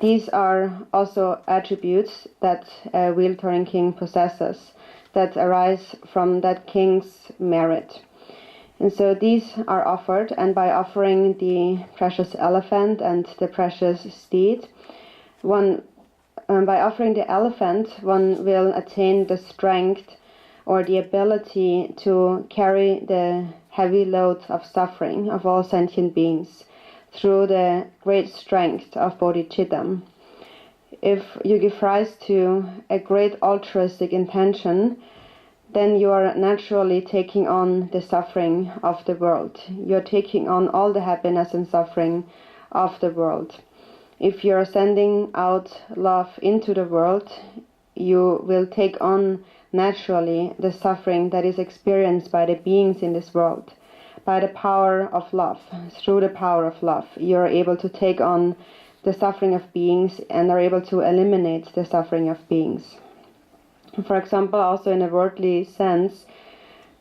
these are also attributes that a wheel-turning king possesses, that arise from that king's merit. And so these are offered, and by offering the precious elephant and the precious steed, by offering the elephant, one will attain the strength or the ability to carry the heavy load of suffering of all sentient beings through the great strength of bodhicitta. If you give rise to a great altruistic intention, then you are naturally taking on the suffering of the world. You're taking on all the happiness and suffering of the world. If you're sending out love into the world, you will take on naturally the suffering that is experienced by the beings in this world. By the power of love, through the power of love, you're able to take on the suffering of beings and are able to eliminate the suffering of beings. For example, also in a worldly sense,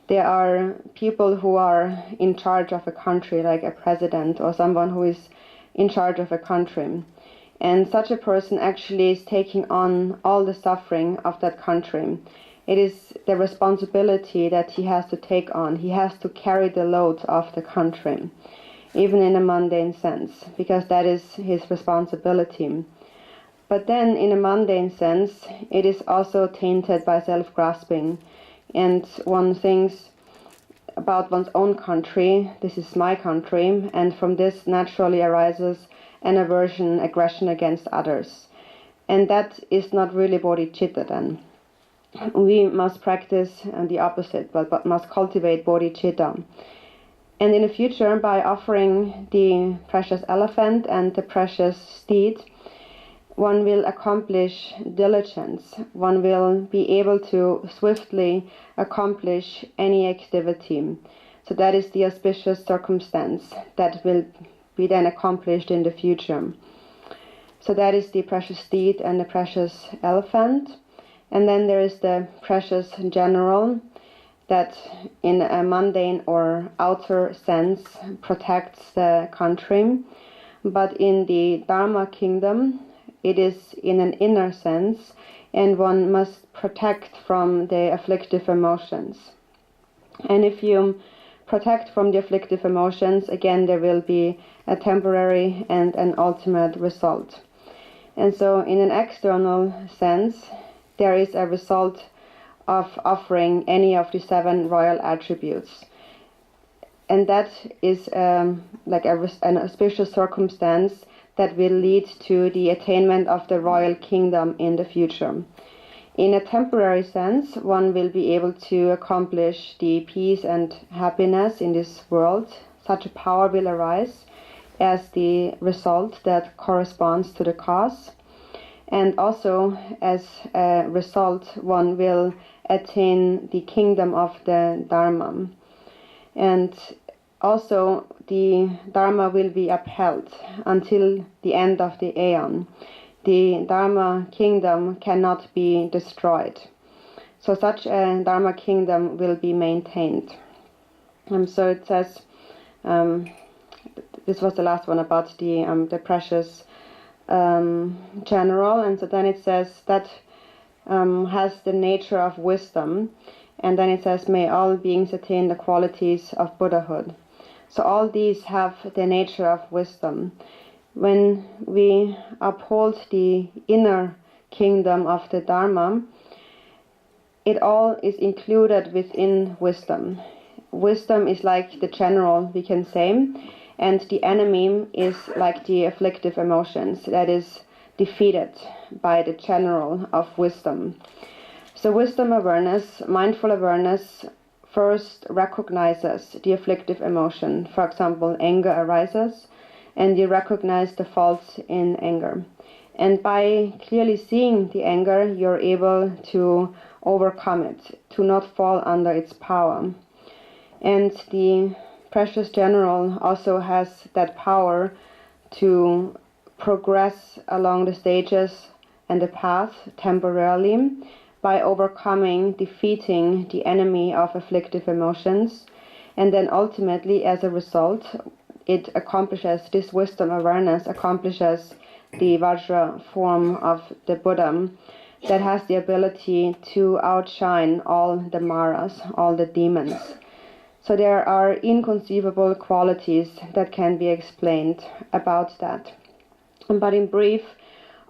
there are people who are in charge of a country, like a president or someone who is in charge of a country. And such a person actually is taking on all the suffering of that country. It is the responsibility that he has to take on. He has to carry the load of the country, even in a mundane sense, because that is his responsibility. But then, in a mundane sense, it is also tainted by self-grasping, and one thinks about one's own country, this is my country, and from this naturally arises an aversion, aggression against others. And that is not really bodhicitta then. We must practice the opposite, but must cultivate bodhicitta. And in the future, by offering the precious elephant and the precious steed, one will accomplish diligence. One will be able to swiftly accomplish any activity. So that is the auspicious circumstance that will be then accomplished in the future. So that is the precious steed and the precious elephant. And then there is the precious general that in a mundane or outer sense protects the country. But in the Dharma kingdom, it is in an inner sense, and one must protect from the afflictive emotions. And if you protect from the afflictive emotions, again there will be a temporary and an ultimate result. And so in an external sense, there is a result of offering any of the 7 royal attributes. And that is like an auspicious circumstance that will lead to the attainment of the royal kingdom in the future. In a temporary sense, one will be able to accomplish the peace and happiness in this world. Such a power will arise as the result that corresponds to the cause. And also, as a result, one will attain the kingdom of the Dharma. And also, the Dharma will be upheld until the end of the Aeon. The Dharma kingdom cannot be destroyed. So such a Dharma kingdom will be maintained. So it says, this was the last one about the precious general, and so then it says that has the nature of wisdom, and then it says, may all beings attain the qualities of Buddhahood. So all these have the nature of wisdom. When we uphold the inner kingdom of the Dharma, it all is included within wisdom. Wisdom is like the general, we can say, and the enemy is like the afflictive emotions that is defeated by the general of wisdom. So wisdom awareness, mindful awareness, first recognizes the afflictive emotion. For example, anger arises, and you recognize the faults in anger. And by clearly seeing the anger, you're able to overcome it, to not fall under its power. And the precious general also has that power to progress along the stages and the path temporarily by overcoming, defeating the enemy of afflictive emotions. And then ultimately, as a result, it accomplishes, this wisdom awareness accomplishes the Vajra form of the Buddha, that has the ability to outshine all the Maras, all the demons. So there are inconceivable qualities that can be explained about that. But in brief,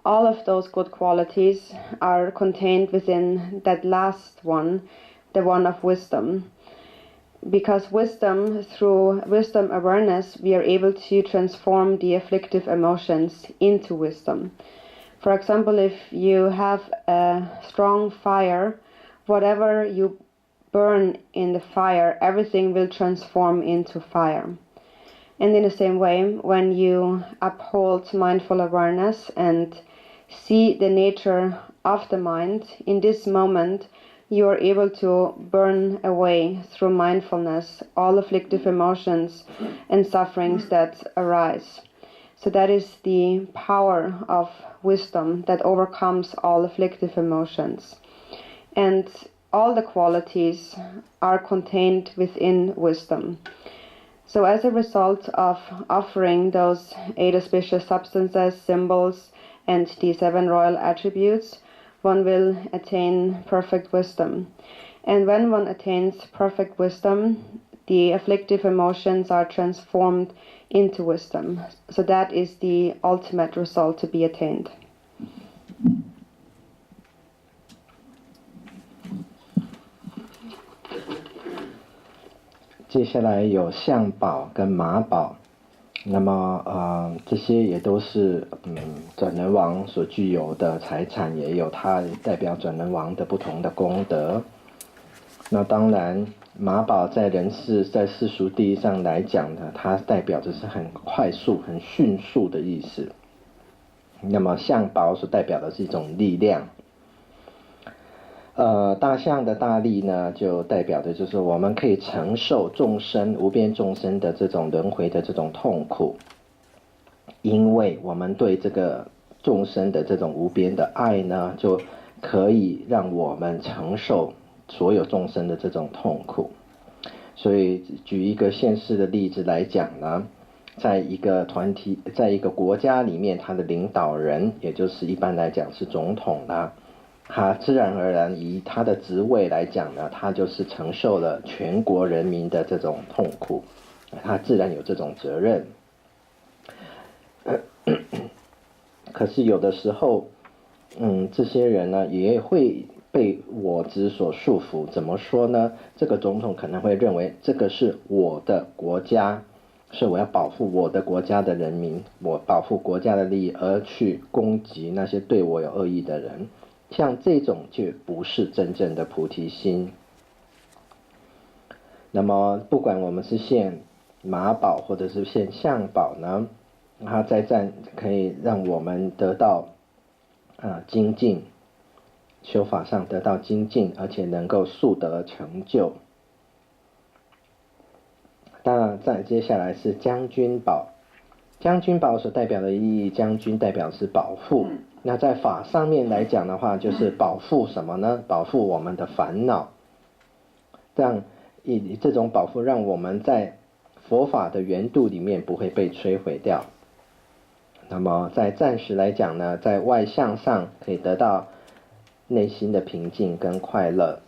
all of those good qualities are contained within that last one, the one of wisdom. Because wisdom, through wisdom awareness, we are able to transform the afflictive emotions into wisdom. For example, if you have a strong fire, whatever you burn in the fire, everything will transform into fire. And in the same way, when you uphold mindful awareness and see the nature of the mind, in this moment you are able to burn away through mindfulness all afflictive emotions and sufferings that arise. So that is the power of wisdom that overcomes all afflictive emotions. And all the qualities are contained within wisdom. So as a result of offering those 8 auspicious substances, symbols, and the 7 royal attributes, one will attain perfect wisdom. And when one attains perfect wisdom, the afflictive emotions are transformed into wisdom. So that is the ultimate result to be attained. 接下来有象宝跟马宝，那么这些也都是转轮王所具有的财产，也有它代表转轮王的不同的功德。那当然马宝在人世在世俗地上来讲呢，它代表的是很快速很迅速的意思。那么象宝所代表的是一种力量。大象的大力呢，就代表的就是我们可以承受众生无边众生的这种轮回的这种痛苦，因为我们对这个众生的这种无边的爱呢，就可以让我们承受所有众生的这种痛苦。所以举一个现实的例子来讲呢，在一个团体，在一个国家里面，他的领导人，也就是一般来讲是总统啦，他自然而然以他的职位来讲呢，他就是承受了全国人民的这种痛苦，他自然有这种责任。可是有的时候这些人呢也会被我执所束缚。怎么说呢？这个总统可能会认为这个是我的国家，所以我要保护我的国家的人民，我保护国家的利益，而去攻击那些对我有恶意的人。像这种就不是真正的菩提心。那么不管我们是献马宝或者是献象宝呢，它在可以让我们得到精进，修法上得到精进，而且能够速得成就。那再接下来是将军宝。将军宝所代表的意义，将军代表是保护。那在法上面来讲的话，就是保护什么呢？保护我们的烦恼，以这种保护让我们在佛法的圆度里面不会被摧毁掉。那么在暂时来讲呢，在外向上可以得到内心的平静跟快乐，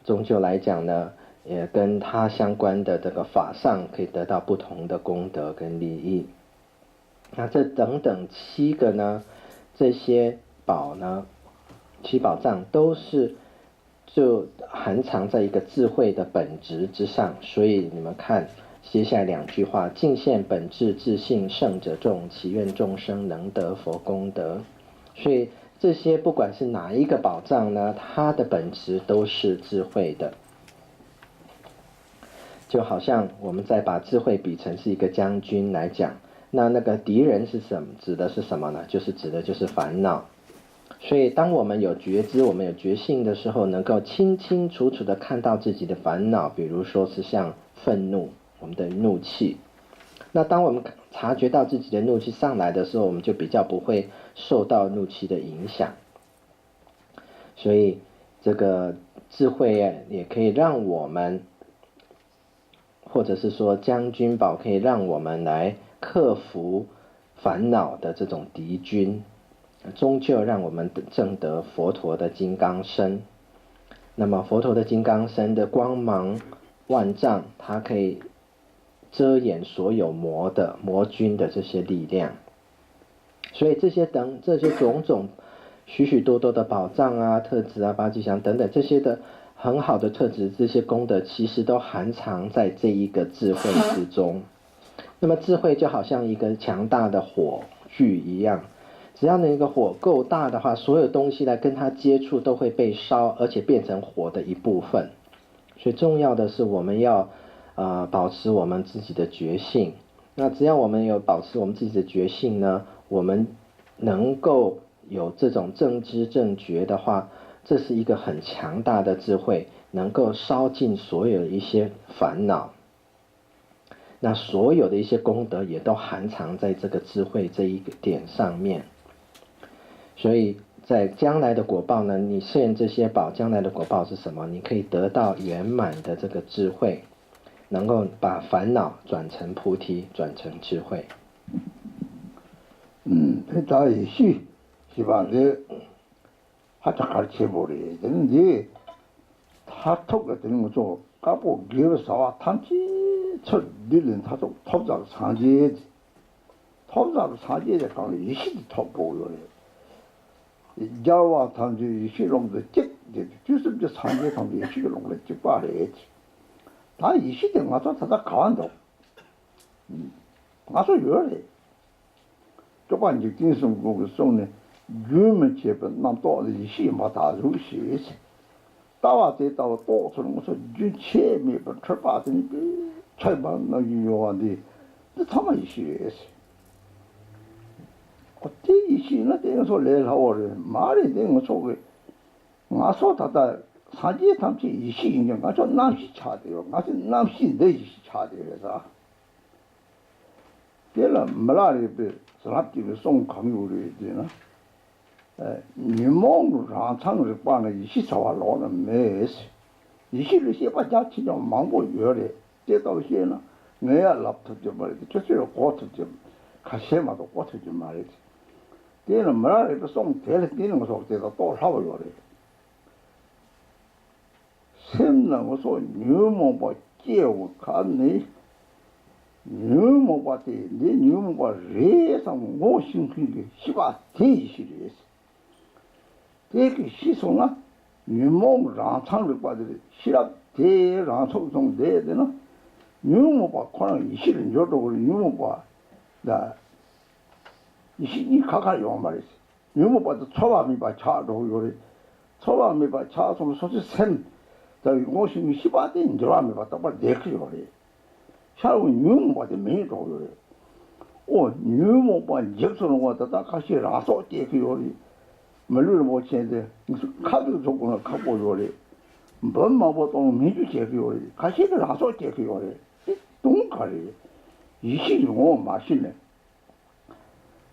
终究来讲呢，也跟它相关的这个法上可以得到不同的功德跟利益。那这等等7个呢，这些宝呢，7宝藏都是就含藏在一个智慧的本质之上。所以你们看接下来2句话：尽现本质自性圣者众，祈愿众生能得佛功德。所以这些不管是哪一个宝藏呢，它的本质都是智慧的。就好像我们再把智慧比成是一个将军来讲，那个敌人是什么？指的是什么呢？指的就是烦恼。所以当我们有觉知，我们有觉性的时候，能够清清楚楚的看到自己的烦恼，比如说是像愤怒，我们的怒气。那当我们察觉到自己的怒气上来的时候，我们就比较不会受到怒气的影响。所以这个智慧也可以让我们，或者是说将军宝可以让我们来克服烦恼的这种敌军，终究让我们证得佛陀的金刚身。那么佛陀的金刚身的光芒万丈，它可以遮掩所有魔军的这些力量。所以这些种种许许多多的宝藏啊、特质啊、八吉祥等等这些的很好的特质，这些功德其实都含藏在这一个智慧之中。那么智慧就好像一个强大的火炬一样，只要那个火够大的话，所有东西来跟它接触都会被烧，而且变成火的一部分。所以重要的是我们要保持我们自己的觉性。那只要我们有保持我们自己的觉性呢，我们能够有这种正知正觉的话，这是一个很强大的智慧，能够烧尽所有的一些烦恼。那所有的一些功德也都含藏在这个智慧这一个点上面。所以在将来的果报呢，你现这些宝，将来的果报是什么？你可以得到圆满的这个智慧，能够把烦恼转成菩提，转成智慧。다 이시 시바데 하자 가르쳐버려 되는데 타톡가 되는 거죠. 까보 기어서 탄지 첫 늘린 타톡 톱작 상제 톱작 상제에 가면 이시도 톱보요. 자와 탄지 이시롱도 찍 주습도 상제 상제 이시롱도 찍바래. 다 이시대 맞아 다 가wan도. 가서 요래. 저번 이제 진성국을 쏘네 유면 제법 남도의 시마다 루시 따와대 따와 또 저런 것을 유체미 버터바더니 철반 나기요한데 참아 이시에서 어때 이시나 되는 소리를 하오래 말이 되는 거 속에 가서 다다 사지에 담지 이시 인정 가서 남시 차대요 가서 남시 내 이시 차대요서 걔라 말아리 사람들이 송 강요를 되나 니몽 ran창을 빠는 이시사와 로는 메스 이시를 시바자 치좀 망보 요래 때도시에나 내야 랍터 좀 말이지 저쪽으로 고트 좀 가세마도 고트 좀 말이지 때는 말아리 송 대를 뛰는 거 속에서 또 하고 요래 샘나 거서 니몽 뭐 깨고 갔네 뉴모바티 네 뉴모바 레상 모신킹이 시바 대시리스 대기 시송아 뉴모 랑창을 받으리 시랍 대랑송송 대되나 뉴모바 코랑 이시는 저도 뉴모바 나 이시 가가요 말이지 뉴모바도 초바미 바 차도 요리 초바미 바 차송 소지 샘 저기 모신이 시바 대 인도라미 바 똑바 대크요리 샤우 뉴모바데 메로요. 오 뉴모바 접선을 왔다 같이 라서 떼기요리. 말을 못 챘는데 카드 조건을 갖고 요리. 뭔마보도 미주 제기요리. 같이 라서 떼기요리. 동가리. 이시고 마시네.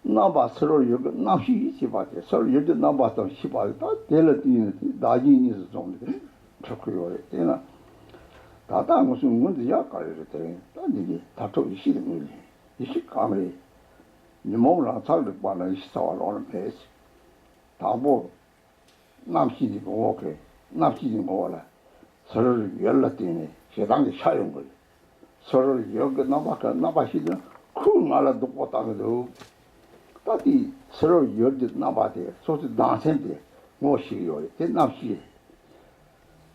나바 서로 여기 나시 이시바데 서로 여기 나바서 시바데 다 델라티는 나지니스 좀 저거요. 되나 다다 무슨 문제 약가를 때 단지 다토 이시는 거지 이시 까메 니모라 살을 빠는 시사와로는 페이스 다보 남시지 오케이 남시지 뭐라 서로를 연락되네 세상에 사용 걸 서로를 여기 나바시는 큰 알아도 못하거든 다디 서로 여기 나바대 소지 나센데 뭐시요 대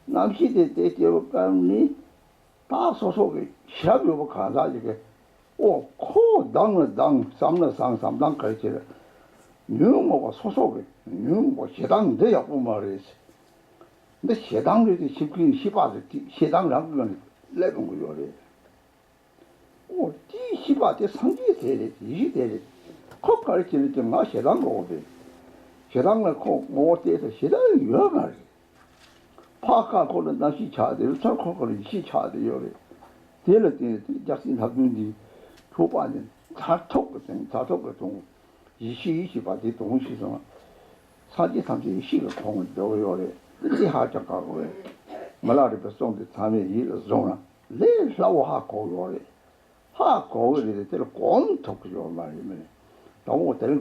남시대 때때로 까니 다 소속이 시합이 가자지게 오코 당을 당 삼나 삼당 가르치래 뉴모가 소속이 뉴모 시당 돼야 그 말이지 근데 시당들이 쉽게 시바지 시당이란 건 내는 거요래 오디 시바데 상지 되래 이시 되래 코 가르치는 좀 나 시당 거거든 시당을 코 못해서 시당이 왜 말이야 파카 거는 다시 차대로 저코 거는 시 차대요래 될때 자신 학문이 초반에 자톡거든 자톡거든 이시 바디 동시서 사지 삼지 시가 통을 넣어요래 이제 하자가고 말아리 배송데 참에 일을 좀나 레라고 하고 요래 하고 이래 때 곰톡요 말이면 と思ってる